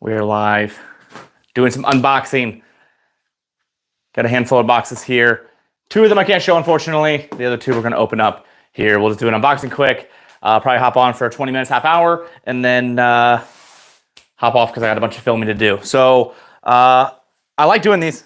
We're live doing some unboxing. Got a handful of boxes here. 2 of them I can't show, unfortunately. The other 2 we're going to open up here. We'll just do an unboxing quick. Probably hop on for 20 minutes, half hour, and then hop off because I got a bunch of filming to do. So I like doing these.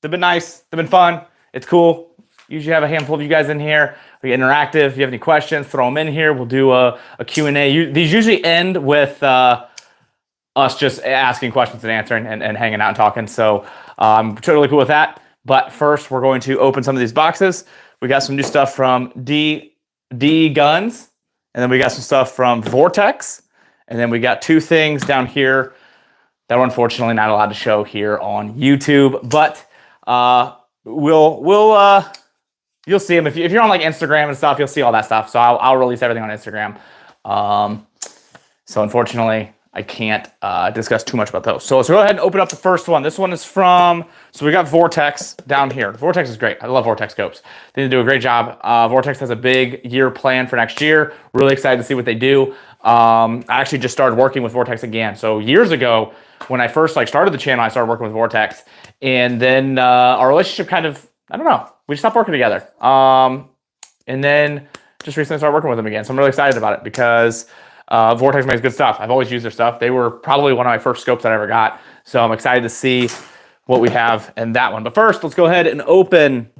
They've been nice. They've been fun. It's cool. Usually have a handful of you guys in here. We get interactive. If you have any questions, throw them in here. We'll do a Q&A. These usually end with us just asking questions and answering and hanging out and talking. So I'm totally cool with that. But first, we're going to open some of these boxes. We got some new stuff from D Guns, and then we got some stuff from Vortex, and then we got 2 things down here that we're unfortunately not allowed to show here on YouTube. But you'll see them if you're on like Instagram and stuff. You'll see all that stuff. So I'll release everything on Instagram. So unfortunately, I can't discuss too much about those. So let's go ahead and open up the first one. This one is from, so we got Vortex down here. Vortex is great. I love Vortex scopes. They do a great job. Vortex has a big year plan for next year. Really excited to see what they do. I actually just started working with Vortex again. So years ago, when I first started the channel, I started working with Vortex. And then our relationship kind of, I don't know, we just stopped working together. And then just recently started working with them again. So I'm really excited about it because Vortex makes good stuff. I've always used their stuff. They were probably one of my first scopes that I ever got. So I'm excited to see what we have in that one. But first, let's go ahead and open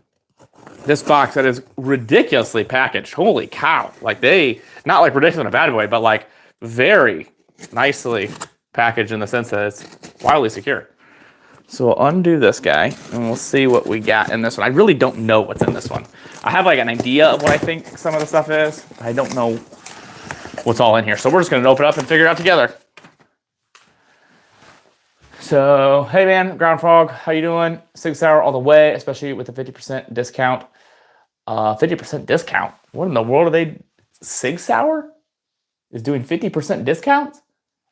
this box that is ridiculously packaged. Holy cow. Like not like ridiculous in a bad way, but like very nicely packaged in the sense that it's wildly secure. So we'll undo this guy and we'll see what we got in this one. I really don't know what's in this one. I have like an idea of what I think some of the stuff is. I don't know what's all in here. So we're just going to open it up and figure it out together. So, hey man, Ground Frog, how you doing? Sig Sauer all the way, especially with the 50% discount. 50% discount? What in the world are they? Sig Sauer is doing 50% discounts?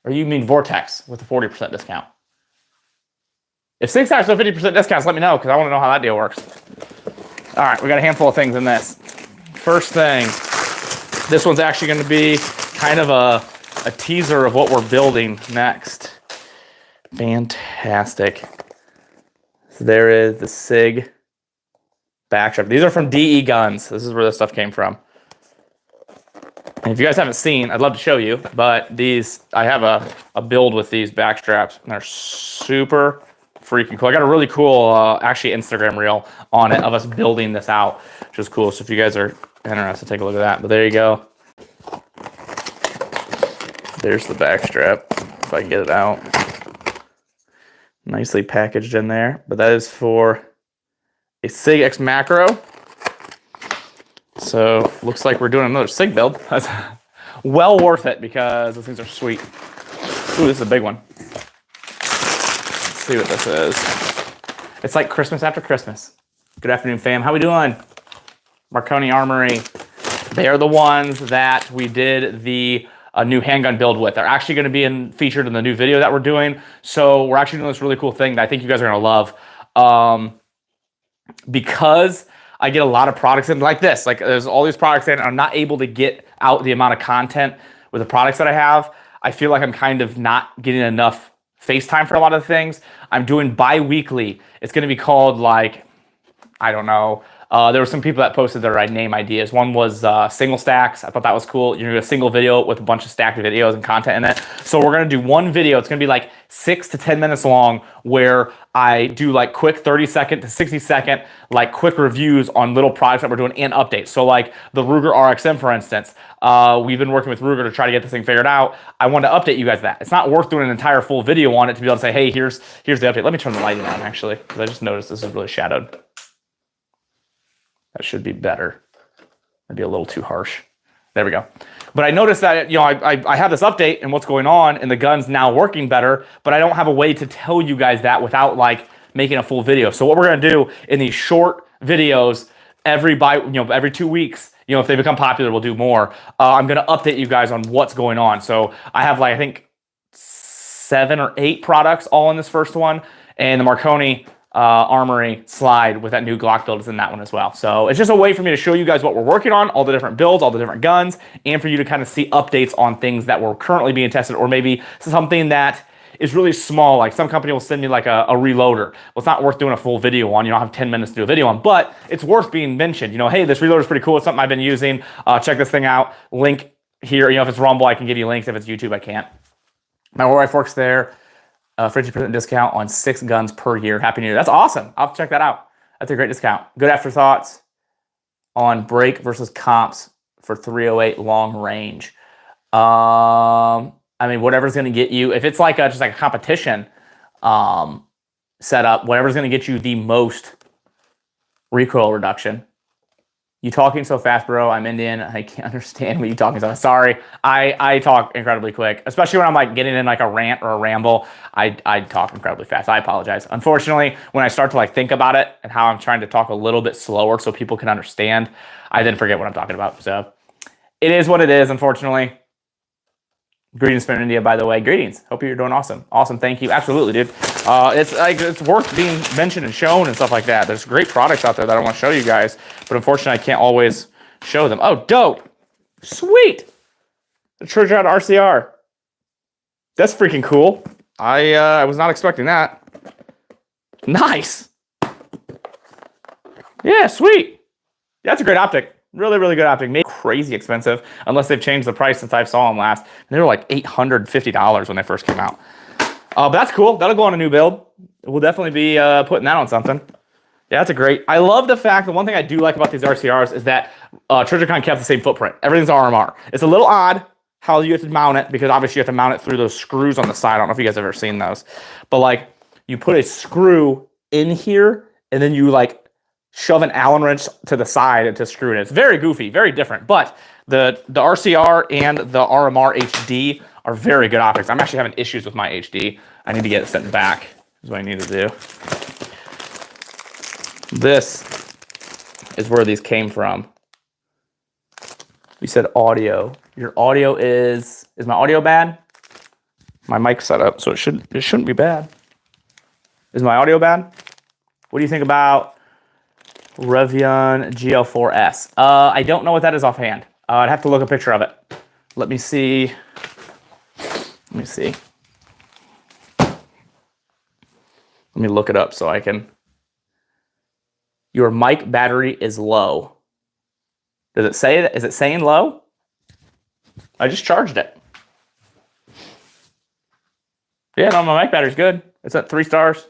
Or you mean Vortex with a 40% discount? If Sig Sauer's doing 50% discounts, let me know because I want to know how that deal works. All right, we got a handful of things in this. First thing, this one's actually going to be kind of a teaser of what we're building next. Fantastic. So there is the SIG backstrap. These are from DE Guns. This is where this stuff came from. And if you guys haven't seen, I'd love to show you, but I have a build with these backstraps, and they're super freaking cool. I got a really cool, actually Instagram reel on it of us building this out, which is cool. So if you guys are interested, take a look at that. But there you go. There's the backstrap, if I can get it out. Nicely packaged in there. But that is for a SIG X macro. So looks like we're doing another SIG build. That's well worth it because those things are sweet. Ooh, this is a big one. Let's see what this is. It's like Christmas after Christmas. Good afternoon, fam. How we doing? Marconi Armory. They are the ones that we did the new handgun build with. They're actually going to be featured in the new video that we're doing. So we're actually doing this really cool thing that I think you guys are going to love. Because I get a lot of products in like this. Like there's all these products in, and I'm not able to get out the amount of content with the products that I have. I feel like I'm kind of not getting enough FaceTime for a lot of the things. I'm doing bi-weekly. It's going to be called like, I don't know. There were some people that posted their name ideas. One was single stacks. I thought that was cool. You're gonna do a single video with a bunch of stacked videos and content in it. So we're gonna do one video. It's gonna be like 6 to 10 minutes long where I do like quick 30-second to 60-second like quick reviews on little products that we're doing and updates. So like the Ruger RXM, for instance. We've been working with Ruger to try to get this thing figured out. I wanted to update you guys that. It's not worth doing an entire full video on it to be able to say, hey, here's the update. Let me turn the lighting on actually, because I just noticed this is really shadowed. That should be better. That'd be a little too harsh. There we go. But I noticed that, I have this update and what's going on and the gun's now working better, but I don't have a way to tell you guys that without like making a full video. So what we're going to do in these short videos every 2 weeks, if they become popular, we'll do more. I'm going to update you guys on what's going on. So I have like, I think 7 or 8 products all in this first one, and the Marconi Armory slide with that new Glock build is in that one as well. So it's just a way for me to show you guys what we're working on, all the different builds, all the different guns, and for you to kind of see updates on things that were currently being tested, or maybe something that is really small. Like some company will send you like a reloader. Well, it's not worth doing a full video on. You don't have 10 minutes to do a video on, but it's worth being mentioned. You know, hey, this reloader is pretty cool. It's something I've been using. Check this thing out. Link here. You know, if it's Rumble, I can give you links. If it's YouTube, I can't. My wife works there. 50% discount on 6 guns per year. Happy New Year. That's awesome. I'll check that out. That's a great discount. Good afterthoughts on break versus comps for 308 long range. I mean, whatever's going to get you, if it's like just like a competition setup, whatever's going to get you the most recoil reduction. You talking so fast, bro. I'm Indian. I can't understand what you talking so fast. Sorry. I talk incredibly quick, especially when I'm like getting in like a rant or a ramble. I talk incredibly fast. I apologize. Unfortunately, when I start to like think about it and how I'm trying to talk a little bit slower so people can understand, I then forget what I'm talking about. So it is what it is, unfortunately. Greetings from India, by the way. Greetings. Hope you're doing awesome. Awesome. Thank you. Absolutely, dude. It's worth being mentioned and shown and stuff like that. There's great products out there that I want to show you guys, but unfortunately, I can't always show them. Oh, dope. Sweet. The Trijicon RCR. That's freaking cool. I was not expecting that. Nice. Yeah, sweet. That's a great optic. Really, really good optic. Maybe crazy expensive, unless they've changed the price since I saw them last. And they were like $850 when they first came out. But that's cool. That'll go on a new build. We'll definitely be putting that on something. Yeah, that's a great. I love the fact that one thing I do like about these RCRs is that Trijicon kept the same footprint. Everything's RMR. It's a little odd how you have to mount it, because obviously you have to mount it through those screws on the side. I don't know if you guys have ever seen those. But like you put a screw in here and then you like shove an Allen wrench to the side to screw it in. It's very goofy, very different. But the RCR and the RMR HD are very good optics. I'm actually having issues with my HD. I need to get it sent back, is what I need to do. This is where these came from. You said audio. Your audio is my audio bad? My mic's set up, so it shouldn't be bad. Is my audio bad? What do you think about Radian GL4S? I don't know what that is offhand. I'd have to look a picture of it. Let me see. Let me see. Let me look it up so I can. Your mic battery is low. Does it say that? Is it saying low? I just charged it. Yeah, no, my mic battery's good. It's at 3 stars.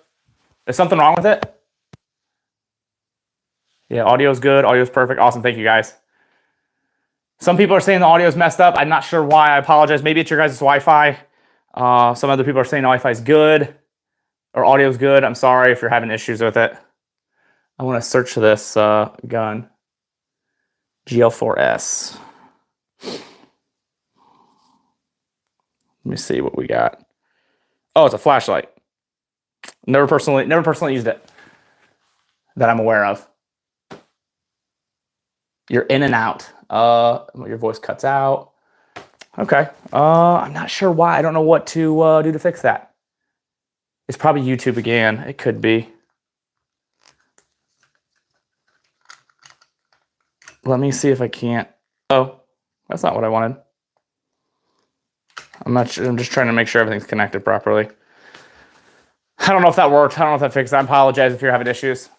Is something wrong with it? Yeah, audio's good. Audio's perfect. Awesome. Thank you, guys. Some people are saying the audio's messed up. I'm not sure why. I apologize. Maybe it's your guys' Wi-Fi. Some other people are saying Wi-Fi's good or audio's good. I'm sorry if you're having issues with it. I want to search this gun. GL4S. Let me see what we got. Oh, it's a flashlight. Never personally used it that I'm aware of. You're in and out. Your voice cuts out. Okay. I'm not sure why. I don't know what to do to fix that. It's probably YouTube again. It could be. Let me see if I can't. Oh, that's not what I wanted. I'm not sure. I'm just trying to make sure everything's connected properly. I don't know if that worked. I don't know if that fixed it. I apologize if you're having issues.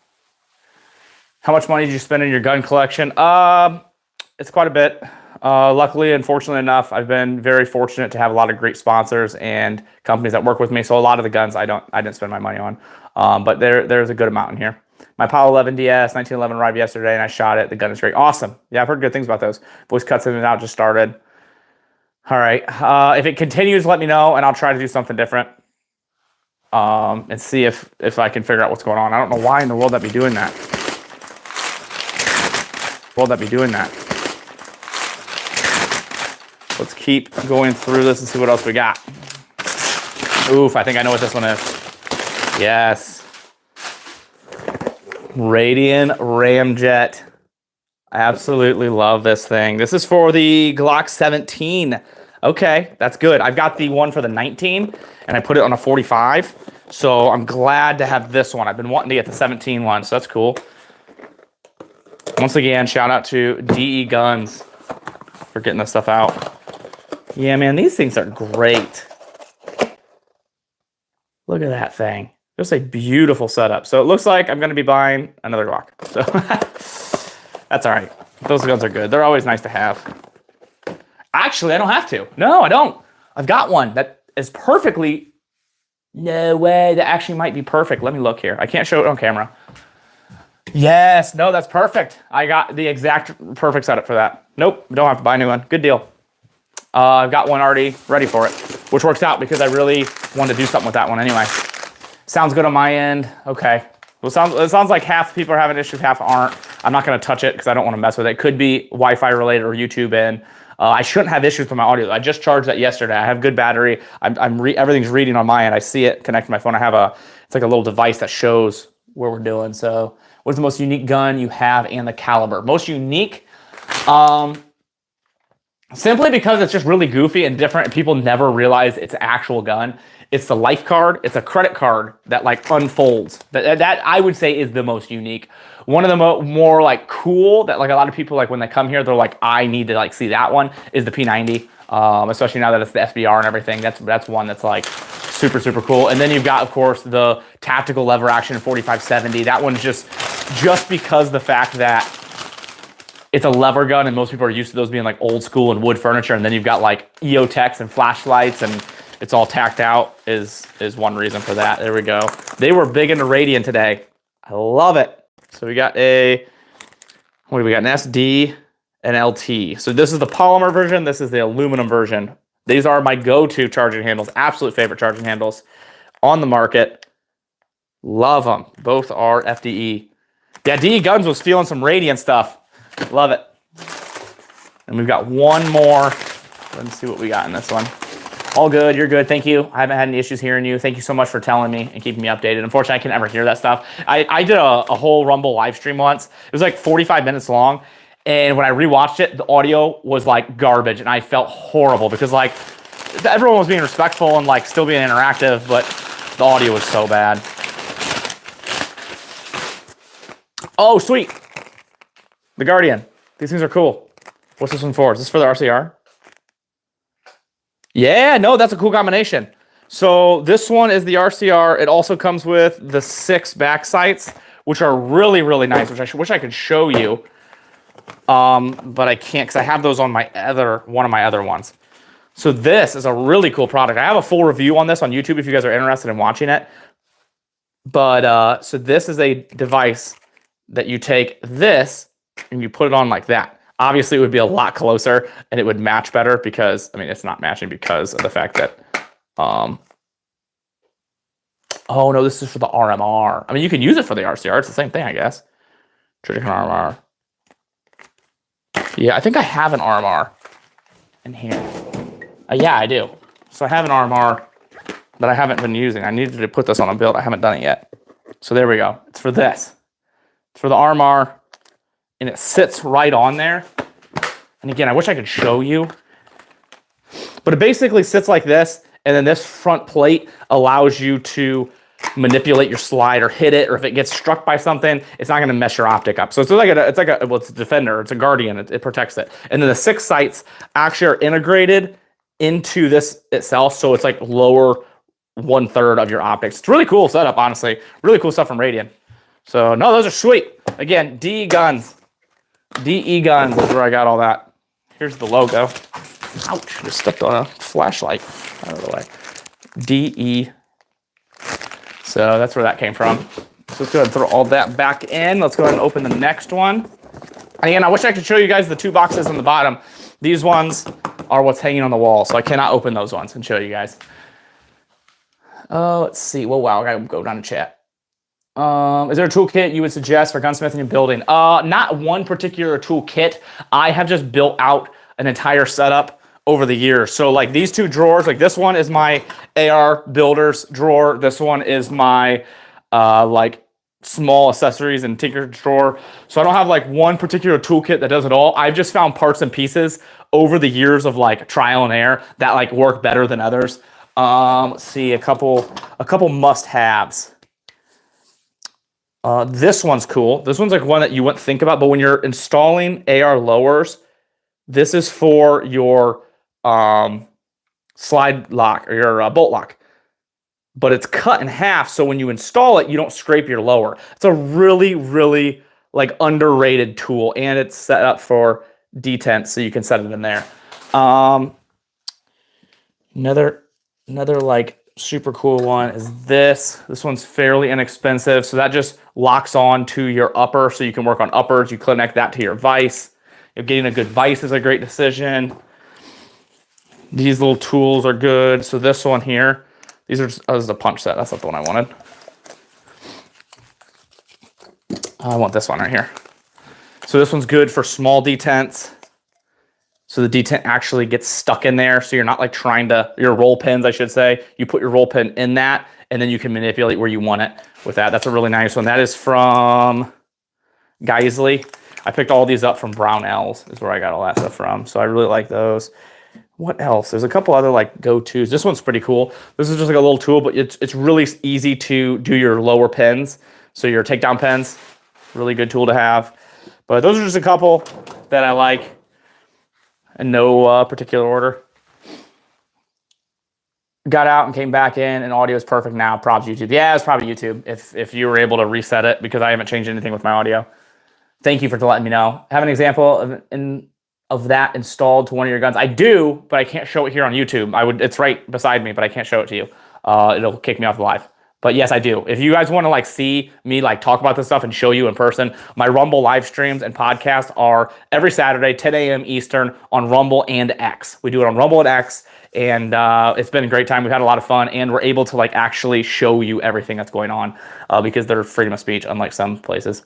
How much money did you spend in your gun collection? It's quite a bit. Luckily, unfortunately enough, I've been very fortunate to have a lot of great sponsors and companies that work with me. So a lot of the guns I didn't spend my money on, but there's a good amount in here. My Apollo 11 DS 1911 arrived yesterday, and I shot it. The gun is great, awesome. Yeah, I've heard good things about those. Voice cuts in and out just started. All right, if it continues, let me know, and I'll try to do something different. And see if I can figure out what's going on. I don't know why in the world I'd be doing that. Let's keep going through this and see what else we got. Oof, I think I know what this one is. Yes. Radian Ramjet. I absolutely love this thing. This is for the Glock 17. Okay, that's good. I've got the one for the 19, and I put it on a 45. So I'm glad to have this one. I've been wanting to get the 17 one, so that's cool. Once again, shout out to DE Guns for getting this stuff out. Yeah, man, these things are great. Look at that thing. Just a beautiful setup. So it looks like I'm going to be buying another Glock. So that's all right. Those guns are good. They're always nice to have. Actually, I don't have to. No, I don't. I've got one that is perfectly... No way. That actually might be perfect. Let me look here. I can't show it on camera. Yes. No, that's perfect. I got the exact perfect setup for that. Nope. Don't have to buy a new one. Good deal. I've got one already ready for it, which works out because I really wanted to do something with that one anyway. Sounds good on my end. Okay. Well, it sounds like half the people are having issues, half aren't. I'm not going to touch it because I don't want to mess with it. It could be Wi-Fi related or YouTube in. I shouldn't have issues with my audio. I just charged that yesterday. I have good battery. Everything's reading on my end. I see it connected to my phone. I have it's like a little device that shows where we're doing. So what's the most unique gun you have and the caliber? Most unique, simply because it's just really goofy and different and people never realize it's an actual gun. It's the life card. It's a credit card that like unfolds. That I would say is the most unique. One of the more like cool that like a lot of people like when they come here, they're like, I need to like see that one is the P90. Especially now that it's the SBR and everything. That's one that's like super, super cool. And then you've got, of course, the tactical lever action 4570. That one's just because the fact that it's a lever gun and most people are used to those being like old school and wood furniture. And then you've got like EOTechs and flashlights and it's all tacked out is one reason for that. There we go. They were big into Radian today. I love it. So we got what do we got? An SD and LT. So this is the polymer version. This is the aluminum version. These are my go-to charging handles. Absolute favorite charging handles on the market. Love them. Both are FDE. Yeah, DE Guns was stealing some Radian stuff. Love it. And we've got one more. Let's see what we got in this one. All good. You're good. Thank you. I haven't had any issues hearing you. Thank you so much for telling me and keeping me updated. Unfortunately, I can never hear that stuff. I did a whole Rumble live stream once. It was like 45 minutes long. And when I rewatched it, the audio was like garbage. And I felt horrible because like everyone was being respectful and like still being interactive, but the audio was so bad. Oh, sweet. The Guardian. These things are cool. What's this one for? Is this for the RCR? Yeah, no, that's a cool combination. So this one is the RCR. It also comes with the 6 back sights, which are really, really nice, which I wish I could show you. But I can't because I have those on one of my other ones. So this is a really cool product. I have a full review on this on YouTube if you guys are interested in watching it. But so this is a device that you take this and you put it on like that. Obviously, it would be a lot closer and it would match better because, I mean, it's not matching because of the fact that, oh no, this is for the RMR. I mean, you can use it for the RCR. It's the same thing, I guess. Trijicon RMR. Yeah, I think I have an RMR in here. Yeah, I do. So I have an RMR that I haven't been using. I needed to put this on a build. I haven't done it yet. So there we go. It's for this. It's for the RMR. And it sits right on there. And again, I wish I could show you. But it basically sits like this. And then this front plate allows you to manipulate your slide or hit it. Or if it gets struck by something, it's not going to mess your optic up. So it's like well, it's a defender. It's a guardian. It protects it. And then the 6 sights actually are integrated into this itself. So it's like lower 1/3 of your optics. It's really cool setup, honestly. Really cool stuff from Radian. So no, those are sweet. Again, DE Guns. DE Guns is where I got all that. Here's the logo. Ouch, just stepped on a flashlight. Out of the way. DE. So that's where that came from. So let's go ahead and throw all that back in. Let's go ahead and open the next one. Again, I wish I could show you guys the 2 boxes on the bottom. These ones are what's hanging on the wall, so I cannot open those ones and show you guys. Let's see. Well, wow, I gotta go down to chat. Is there a toolkit you would suggest for gunsmithing and building? Not one particular toolkit. I have just built out an entire setup over the years. So like these 2 drawers, like this one is my AR builders drawer. This one is my like small accessories and tinker drawer. So I don't have like one particular toolkit that does it all. I've just found parts and pieces over the years of like trial and error that like work better than others. Let's see, a couple must-haves. This one's cool. This one's like one that you wouldn't think about, but when you're installing AR lowers, this is for your slide lock or your bolt lock. but it's cut in half, so when you install it, you don't scrape your lower. It's a really, really like underrated tool, and it's set up for detent, so you can set it in there. Another like super cool one is this. This one's fairly inexpensive, so that just locks on to your upper, so you can work on uppers. You connect that to your vise. Getting a good vise is a great decision. These little tools are good. So this one here, these are just, oh, this is a punch set. That's not the one I wanted. I want this one right here. So this one's good for small detents. So the detent actually gets stuck in there. So you're not like trying to, your roll pins, I should say. You put your roll pin in that, and then you can manipulate where you want it with that. That's a really nice one. That is from Geisley. I picked all these up from Brownells is where I got all that stuff from. So I really like those. What else? There's a couple other like go-tos. This one's pretty cool. This is just like a little tool, but it's really easy to do your lower pins. So your takedown pins, really good tool to have. But those are just a couple that I like in no particular order. Got out and came back in, and audio is perfect now. Props YouTube. Yeah, it's probably YouTube if you were able to reset it, because I haven't changed anything with my audio. Thank you for letting me know. Have an example of that installed to one of your guns? I do, but I can't show it here on YouTube. It's right beside me, but I can't show it to you. It'll kick me off the live. But yes, I do. If you guys want to like see me like talk about this stuff and show you in person, my Rumble live streams and podcasts are every Saturday, 10 a.m. Eastern on Rumble and X. We do it on Rumble and X, and it's been a great time. We've had a lot of fun, and we're able to like actually show you everything that's going on because there's freedom of speech, unlike some places.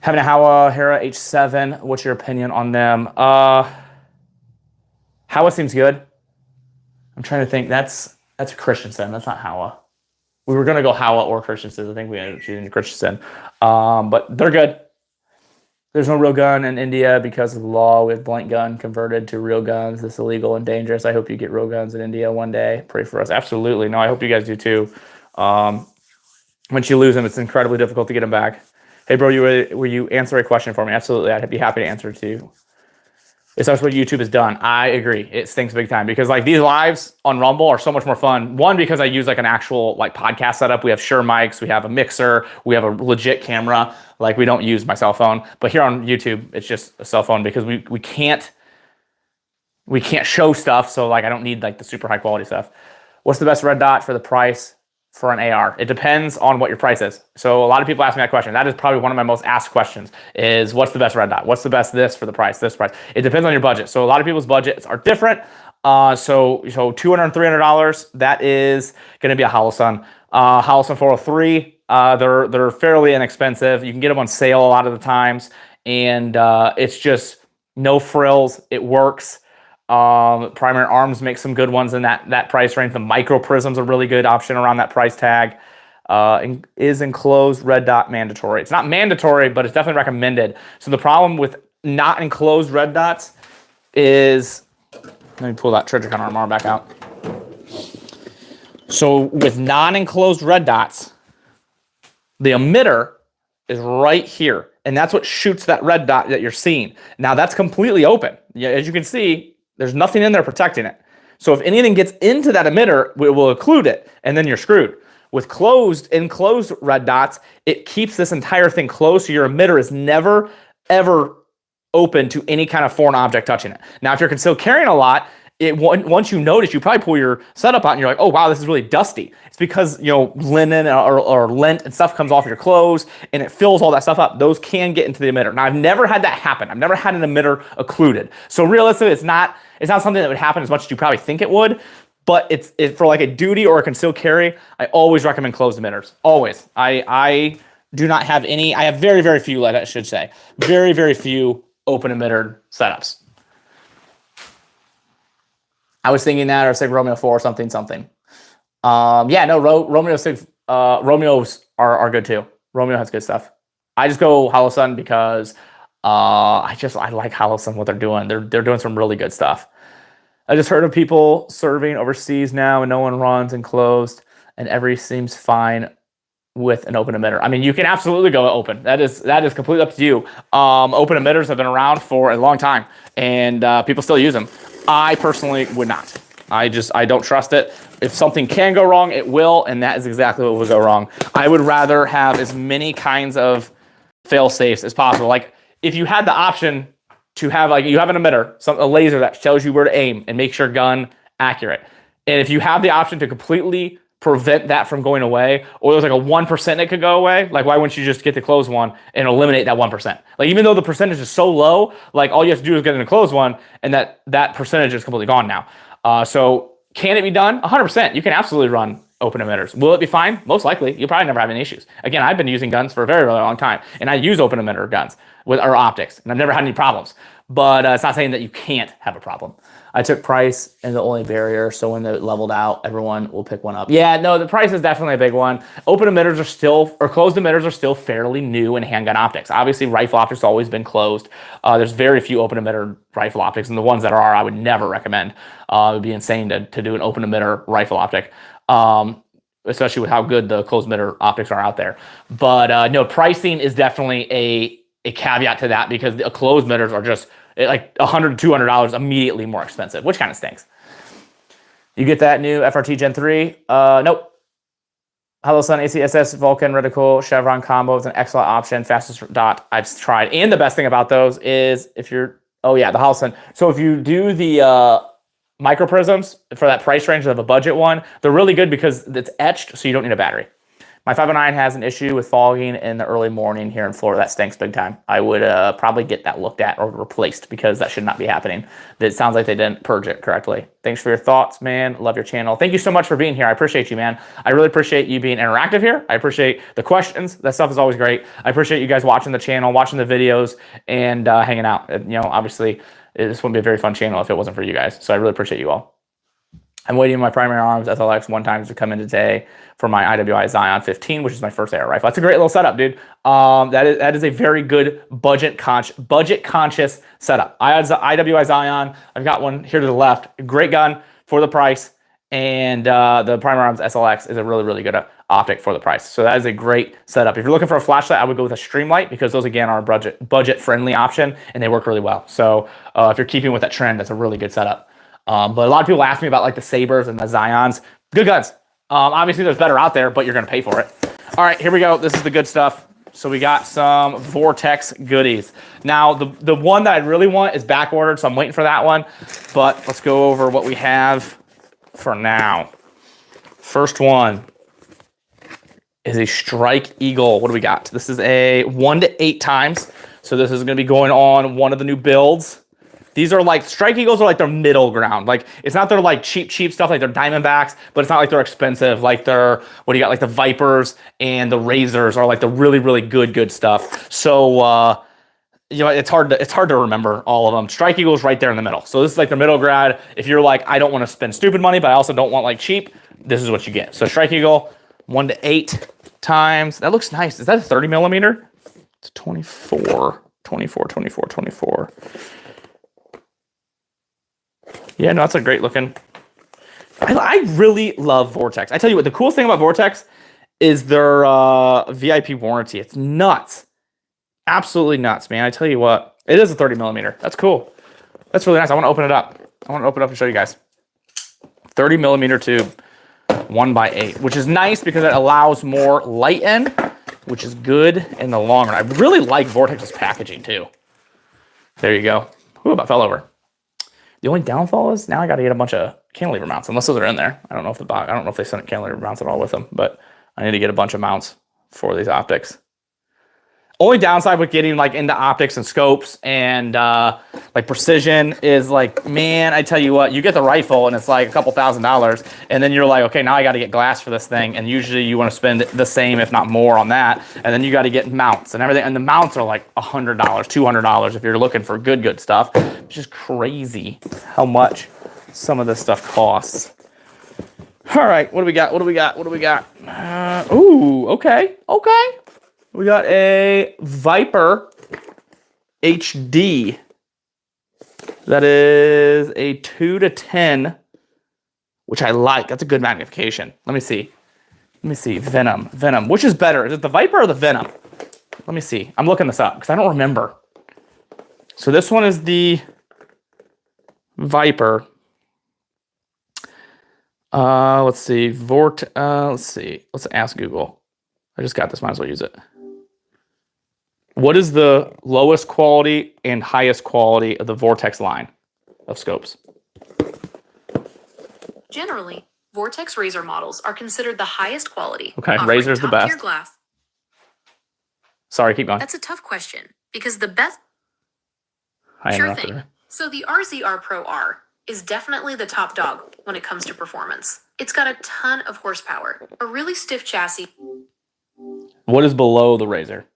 Having a Howa Hera H7, what's your opinion on them? Howa seems good. I'm trying to think. That's Christensen. That's not Howa. We were going to go Howa or Christensen. I think we ended up choosing Christensen. But they're good. There's no real gun in India because of the law with blank gun converted to real guns. It's illegal and dangerous. I hope you get real guns in India one day. Pray for us. Absolutely. No, I hope you guys do too. Once you lose them, it's incredibly difficult to get them back. Hey, bro, will you answer a question for me? Absolutely. I'd be happy to answer it to you. It's that's what YouTube has done. I agree. It stinks big time because like these lives on Rumble are so much more fun. One, because I use like an actual like podcast setup. We have Shure mics, we have a mixer, we have a legit camera. Like we don't use my cell phone. But here on YouTube, it's just a cell phone because we can't show stuff. So like I don't need like the super high quality stuff. What's the best red dot for the price for an AR? It depends on what your price is. So a lot of people ask me that question. That is probably one of my most asked questions is what's the best red dot? What's the best this for the price, this price? It depends on your budget. So a lot of people's budgets are different. So $200, $300, that is going to be a Holosun. Holosun 403, they're fairly inexpensive. You can get them on sale a lot of the times. And it's just no frills. It works. Primary Arms makes some good ones in that price range. The micro prism's a really good option around that price tag. Is enclosed red dot mandatory? It's not mandatory, but it's definitely recommended. So the problem with not enclosed red dots is, let me pull that Trijicon RCR back out. So with non-enclosed red dots, the emitter is right here, and that's what shoots that red dot that you're seeing. Now that's completely open. Yeah, as you can see, there's nothing in there protecting it. So if anything gets into that emitter, it will occlude it, and then you're screwed. With enclosed red dots, it keeps this entire thing closed, so your emitter is never, ever open to any kind of foreign object touching it. Now, if you're concealed carrying a lot, once you notice, you probably pull your setup out and you're like, oh, wow, this is really dusty. It's because, linen or lint and stuff comes off your clothes and it fills all that stuff up. Those can get into the emitter. Now, I've never had that happen. I've never had an emitter occluded. So realistically, it's not something that would happen as much as you probably think it would, but it's for like a duty or a concealed carry, I always recommend closed emitters. Always. I do not have any, I have very, very few, I should say, very, very few open emitter setups. I was thinking that, or say Romeo 4 or something. Yeah, no, Romeo 6, Romeos are good too. Romeo has good stuff. I just go Holosun because I like Holosun, what they're doing. They're doing some really good stuff. I just heard of people serving overseas now and no one runs enclosed and every seems fine with an open emitter. I mean, you can absolutely go open. That is completely up to you. Open emitters have been around for a long time and people still use them. I personally would not. I don't trust it. If something can go wrong, it will, and that is exactly what will go wrong. I would rather have as many kinds of fail safes as possible. Like if you had the option to have, like, you have an emitter, a laser that tells you where to aim and makes your gun accurate. And if you have the option to completely prevent that from going away, or there's like a 1% that could go away, like why wouldn't you just get the closed one and eliminate that 1%? Like even though the percentage is so low, like all you have to do is get in a closed one and that percentage is completely gone now. So can it be done? 100%. You can absolutely run open emitters. Will it be fine? Most likely. You'll probably never have any issues. Again, I've been using guns for a very, very long time, and I use open emitter guns or optics, and I've never had any problems. But it's not saying that you can't have a problem. I took price and the only barrier, so when they're leveled out, everyone will pick one up. Yeah, no, the price is definitely a big one. Open emitters are still, or closed emitters are still fairly new in handgun optics. Obviously, rifle optics have always been closed. There's very few open emitter rifle optics, and the ones that are, I would never recommend. It would be insane to do an open emitter rifle optic, especially with how good the closed emitter optics are out there. But no, pricing is definitely a caveat to that, because the closed emitters are just like $100 to $200 immediately more expensive, which kind of stinks. You get that new FRT Gen 3? Nope. Hello Sun ACSS Vulcan Reticle Chevron combo is an excellent option. Fastest dot I've tried. And the best thing about those is if you're, oh yeah, the Hello Sun. So if you do the micro prisms for that price range of a budget one, they're really good because it's etched, so you don't need a battery. My 509 has an issue with fogging in the early morning here in Florida. That stinks big time. I would probably get that looked at or replaced, because that should not be happening. It sounds like they didn't purge it correctly. Thanks for your thoughts, man. Love your channel. Thank you so much for being here. I appreciate you, man. I really appreciate you being interactive here. I appreciate the questions. That stuff is always great. I appreciate you guys watching the channel, watching the videos, and hanging out. You know, obviously, this wouldn't be a very fun channel if it wasn't for you guys. So I really appreciate you all. I'm waiting for my primary arms SLX 1x to come in today for my IWI Zion 15, which is my first AR rifle. That's a great little setup, dude. That is a very good budget conscious setup. IWI Zion, I've got one here to the left. Great gun for the price, and the primary arms SLX is a really, really good optic for the price. So that is a great setup. If you're looking for a flashlight, I would go with a Streamlight, because those again are a budget friendly option, and they work really well. So if you're keeping with that trend, that's a really good setup. But a lot of people ask me about like the Sabres and the Zions. Good guns. Obviously, there's better out there, but you're going to pay for it. All right, here we go. This is the good stuff. So we got some Vortex goodies. Now, the one that I really want is back ordered, so I'm waiting for that one. But let's go over what we have for now. First one is a Strike Eagle. What do we got? This is a 1 to 8 times. So this is going to be going on one of the new builds. These are like, Strike Eagles are like their middle ground. Like, it's not their like cheap stuff like their Diamondbacks, but it's not like they're expensive. Like their, what do you got? Like the Vipers and the Razors are like the really, really good stuff. So, you know, it's hard to remember all of them. Strike Eagle's right there in the middle. So this is like the middle grad. If you're like, I don't want to spend stupid money, but I also don't want like cheap, this is what you get. So Strike Eagle, 1 to 8 times. That looks nice. Is that a 30 millimeter? It's 24. Yeah, no, that's a great looking. I really love Vortex. I tell you what, the coolest thing about Vortex is their VIP warranty. It's nuts. Absolutely nuts, man. I tell you what, it is a 30 millimeter. That's cool. That's really nice. I want to open it up. I want to open it up and show you guys. 30 millimeter tube, 1x8, which is nice because it allows more light in, which is good in the long run. I really like Vortex's packaging too. There you go. Ooh, about fell over. The only downfall is now I got to get a bunch of cantilever mounts, unless those are in there. I don't know if they sent cantilever mounts at all with them, but I need to get a bunch of mounts for these optics. Only downside with getting like into optics and scopes and like precision is like, man, I tell you what, you get the rifle and it's like a couple $1,000s, and then you're like, okay, now I got to get glass for this thing, and usually you want to spend the same, if not more, on that, and then you got to get mounts and everything, and the mounts are like $100, $200 if you're looking for good stuff. It's just crazy how much some of this stuff costs. All right, what do we got? Ooh, okay. We got a Viper HD. That is a 2 to 10, which I like. That's a good magnification. Let me see. Venom. Which is better? Is it the Viper or the Venom? Let me see. I'm looking this up because I don't remember. So this one is the Viper. Let's see. Let's see. Let's ask Google. I just got this. Might as well use it. What is the lowest quality and highest quality of the Vortex line of scopes? Generally, Vortex razor models are considered the highest quality. Okay, razor's the best. Glass. Sorry, keep going. That's a tough question because the best. Sure thing. So the RCR Pro R is definitely the top dog when it comes to performance. It's got a ton of horsepower, a really stiff chassis. What is below the razor?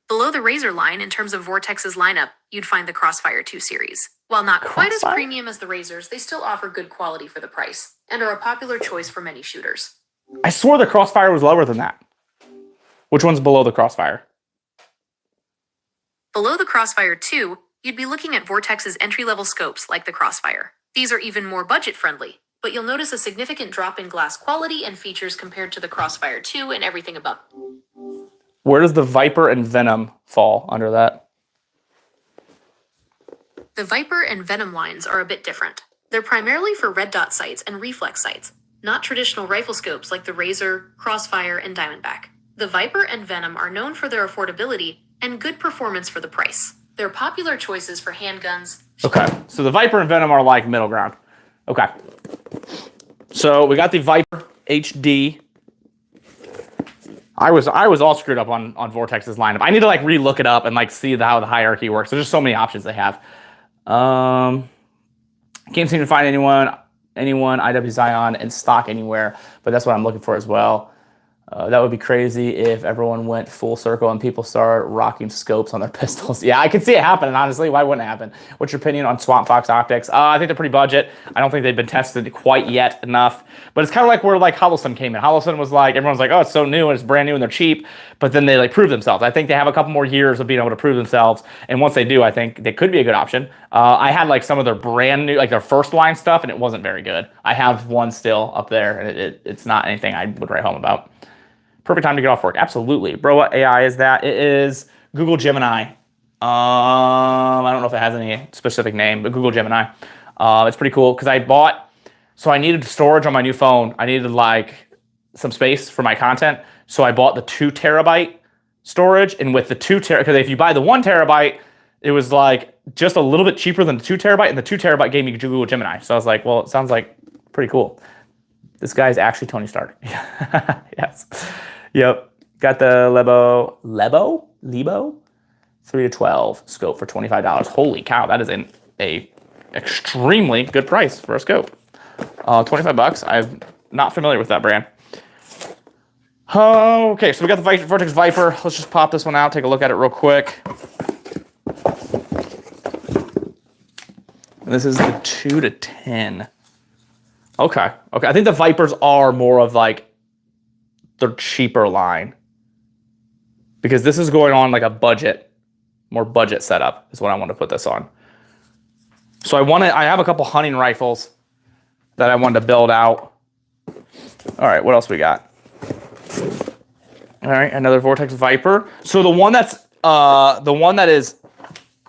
Below the razor line, in terms of Vortex's lineup, you'd find the Crossfire 2 series. While not quite as premium as the razors, they still offer good quality for the price and are a popular choice for many shooters. I swore the Crossfire was lower than that. Which one's below the Crossfire? Below the Crossfire 2, you'd be looking at Vortex's entry-level scopes like the Crossfire. These are even more budget-friendly, but you'll notice a significant drop in glass quality and features compared to the Crossfire 2 and everything above. Where does the Viper and Venom fall under that? The Viper and Venom lines are a bit different. They're primarily for red dot sights and reflex sights, not traditional rifle scopes like the Razor, Crossfire, and Diamondback. The Viper and Venom are known for their affordability and good performance for the price. They're popular choices for handguns. Okay, so the Viper and Venom are like middle ground. Okay. So we got the Viper HD. I was all screwed up on Vortex's lineup. I need to like re-look it up and like see how the hierarchy works. There's just so many options they have. Can't seem to find anyone IW Zion in stock anywhere, but that's what I'm looking for as well. That would be crazy if everyone went full circle and people start rocking scopes on their pistols. Yeah, I could see it happening, honestly. Why wouldn't it happen? What's your opinion on Swamp Fox optics? I think they're pretty budget. I don't think they've been tested quite yet enough. But it's kind of like where like Holosun came in. Holosun was like, everyone's like, oh, it's so new and it's brand new and they're cheap. But then they like prove themselves. I think they have a couple more years of being able to prove themselves. And once they do, I think they could be a good option. I had like some of their brand new, like their first line stuff, and it wasn't very good. I have one still up there, and it's not anything I would write home about. Perfect time to get off work. Absolutely. Bro, what AI is that? It is Google Gemini. I don't know if it has any specific name, but Google Gemini. It's pretty cool because I needed storage on my new phone. I needed like some space for my content. So I bought the 2 terabyte storage, and with the 2 terabyte, because if you buy the 1 terabyte, it was like just a little bit cheaper than the 2 terabyte, and the 2 terabyte gave me Google Gemini. So I was like, well, it sounds like pretty cool. This guy's actually Tony Stark. Yes. Yep. Got the Lebo 3 to 12 scope for $25. Holy cow, that is a extremely good price for a scope. $25. I'm not familiar with that brand. Okay, so we got the Vortex Viper. Let's just pop this one out, take a look at it real quick. And this is the 2 to 10. Okay. I think the Vipers are more of like the cheaper line, because this is going on like a more budget setup is what I want to put this on. So I have a couple hunting rifles that I wanted to build out. All right, what else we got? All right, another Vortex Viper. So the one that is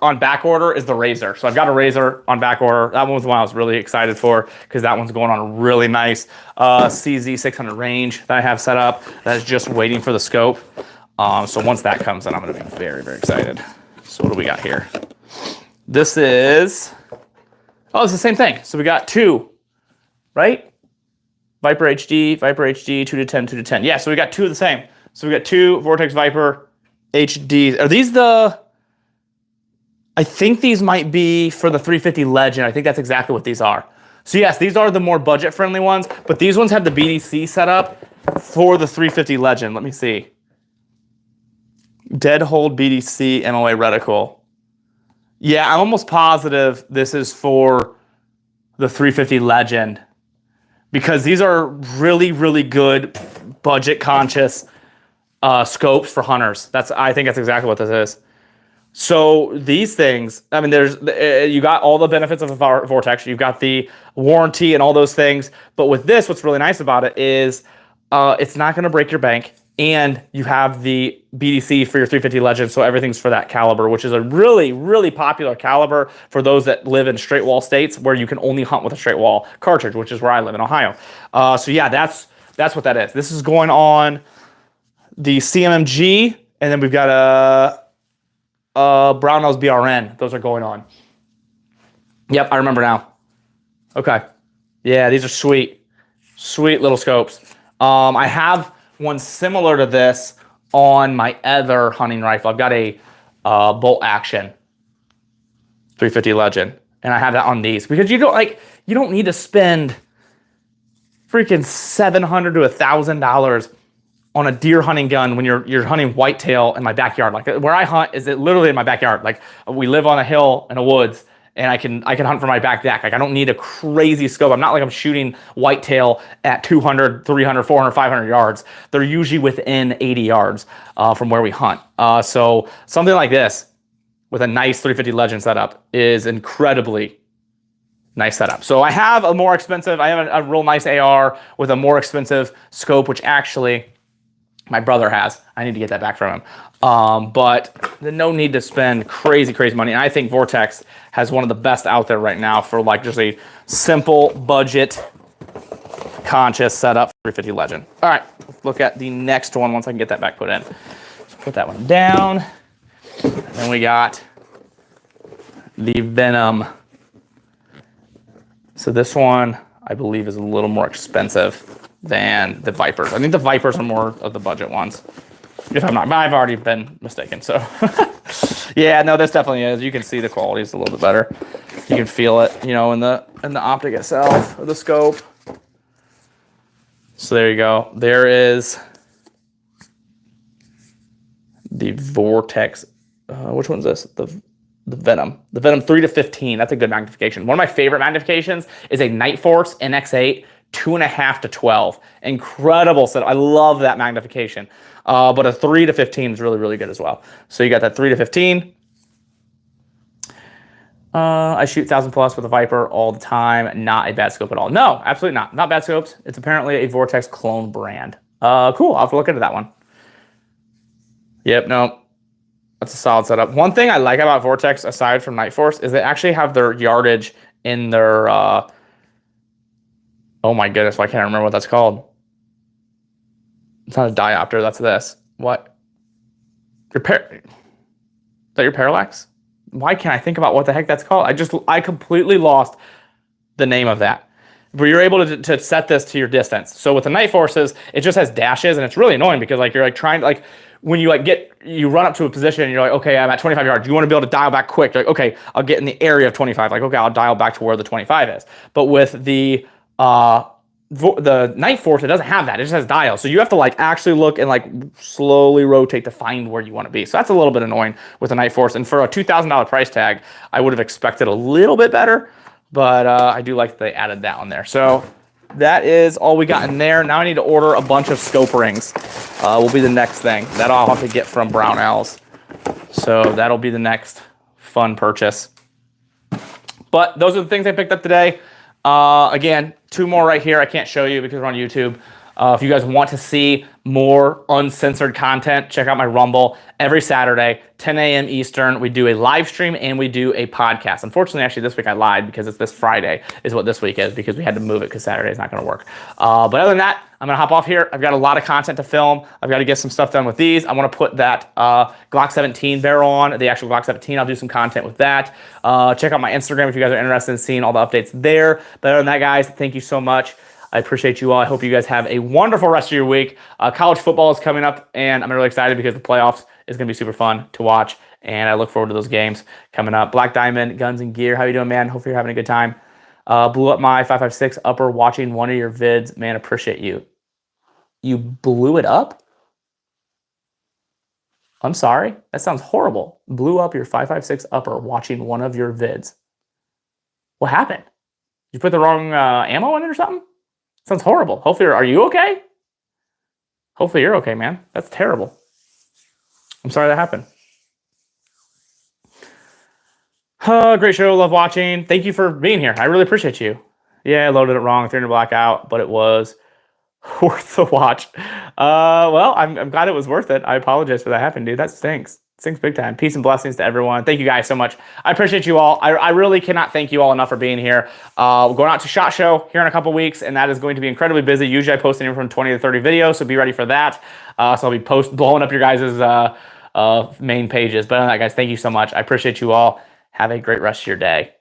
on back order is the Razor. So I've got a Razor on back order. That one was the one I was really excited for because that one's going on a really nice CZ 600 range that I have set up. That is just waiting for the scope. So once that comes in, I'm going to be very, very excited. So what do we got here? This is, it's the same thing. So we got 2, right? Viper HD, 2 to 10, 2 to 10. Yeah, so we got 2 of the same. So we got 2 Vortex Viper HDs. Are these I think these might be for the 350 Legend. I think that's exactly what these are. So yes, these are the more budget-friendly ones, but these ones have the BDC set up for the 350 Legend. Let me see. Dead Hold BDC MOA reticle. Yeah, I'm almost positive this is for the 350 Legend because these are really, really good budget-conscious scopes for hunters. I think that's exactly what this is. So these things, I mean, you got all the benefits of a Vortex. You've got the warranty and all those things. But with this, what's really nice about it is it's not going to break your bank. And you have the BDC for your 350 Legend, so everything's for that caliber, which is a really, really popular caliber for those that live in straight wall states where you can only hunt with a straight wall cartridge, which is where I live in Ohio. So yeah, that's what that is. This is going on the CMMG, and then we've got a Brownells BRN. Those are going on. Yep, I remember now. Okay. Yeah, these are sweet. Sweet little scopes. I have one similar to this on my other hunting rifle. I've got a bolt action 350 Legend, and I have that on these because you don't need to spend freaking $700 to $1,000 on a deer hunting gun when you're hunting whitetail in my backyard. Like where I hunt is it literally in my backyard. Like we live on a hill in a woods, and I can hunt from my back deck. Like I don't need a crazy scope. I'm not like I'm shooting whitetail at 200, 300, 400, 500 yards. They're usually within 80 yards from where we hunt. So something like this with a nice 350 Legend setup is incredibly nice setup. So I have a more expensive, I have a real nice AR with a more expensive scope, which actually my brother has. I need to get that back from him. But there's no need to spend crazy money. And I think Vortex has one of the best out there right now for like just a simple budget conscious setup for 350 Legend. All right, let's look at the next one once I can get that back put in. So put that one down. And then we got the Venom. So this one I believe is a little more expensive than the Vipers. I think the Vipers are more of the budget ones. If I'm not, but I've already been mistaken. So yeah, no, this definitely is. You can see the quality is a little bit better. You can feel it, you know, in the optic itself, or the scope. So there you go. There is the Vortex. Which one's this? The Venom. The Venom 3 to 15. That's a good magnification. One of my favorite magnifications is a Night Force NX8 2.5 to 12. Incredible setup. I love that magnification. But a 3 to 15 is really good as well. So you got that 3 to 15. I shoot 1,000 plus with a Viper all the time. Not a bad scope at all. No, absolutely not. Not bad scopes. It's apparently a Vortex clone brand. Cool. I'll have to look into that one. Yep, no. That's a solid setup. One thing I like about Vortex, aside from Night Force, is they actually have their yardage in their... oh my goodness, I can't remember what that's called. It's not a diopter, that's this. What? Is that your parallax? Why can't I think about what the heck that's called? I completely lost the name of that. Where you're able to set this to your distance. So with the Night Forces, it just has dashes, and it's really annoying because like you're like trying to like when you like you run up to a position and you're like, okay, I'm at 25 yards. You want to be able to dial back quick. You're like, okay, I'll get in the area of 25. Like, okay, I'll dial back to where the 25 is. But with the Night Force, it doesn't have that. It just has dials. So you have to like actually look and like slowly rotate to find where you want to be. So that's a little bit annoying with the Night Force. And for a $2,000 price tag, I would have expected a little bit better. But I do like that they added that on there. So that is all we got in there. Now I need to order a bunch of scope rings. Will be the next thing. That I'll have to get from Brownells. So that'll be the next fun purchase. But those are the things I picked up today. Again, 2 more right here. I can't show you because we're on YouTube. If you guys want to see more uncensored content, check out my Rumble every Saturday, 10 a.m. Eastern. We do a live stream and we do a podcast. Unfortunately, actually, this week I lied because it's this Friday is what this week is because we had to move it because Saturday is not going to work. But other than that, I'm going to hop off here. I've got a lot of content to film. I've got to get some stuff done with these. I want to put that Glock 17 barrel on, the actual Glock 17. I'll do some content with that. Check out my Instagram if you guys are interested in seeing all the updates there. But other than that, guys, thank you so much. I appreciate you all. I hope you guys have a wonderful rest of your week. College football is coming up, and I'm really excited because the playoffs is going to be super fun to watch, and I look forward to those games coming up. Black Diamond, Guns and Gear, how you doing, man? Hopefully you're having a good time. Blew up my 5.56 upper watching one of your vids. Man, appreciate you. You blew it up? I'm sorry. That sounds horrible. Blew up your 5.56 upper watching one of your vids. What happened? You put the wrong ammo in it or something? Sounds horrible. Hopefully, are you okay? Hopefully you're okay, man. That's terrible. I'm sorry that happened. Great show. Love watching. Thank you for being here. I really appreciate you. Yeah, I loaded it wrong. 300 blackout, but it was Worth the watch. Well, I'm glad it was worth it. I apologize for that happening, dude. That stinks. Stinks big time. Peace and blessings to everyone. Thank you guys so much. I appreciate you all. I really cannot thank you all enough for being here. We're going out to SHOT Show here in a couple weeks, and that is going to be incredibly busy. Usually I post anywhere from 20 to 30 videos, so be ready for that. So I'll be blowing up your guys' main pages. But on that, guys, thank you so much. I appreciate you all. Have a great rest of your day.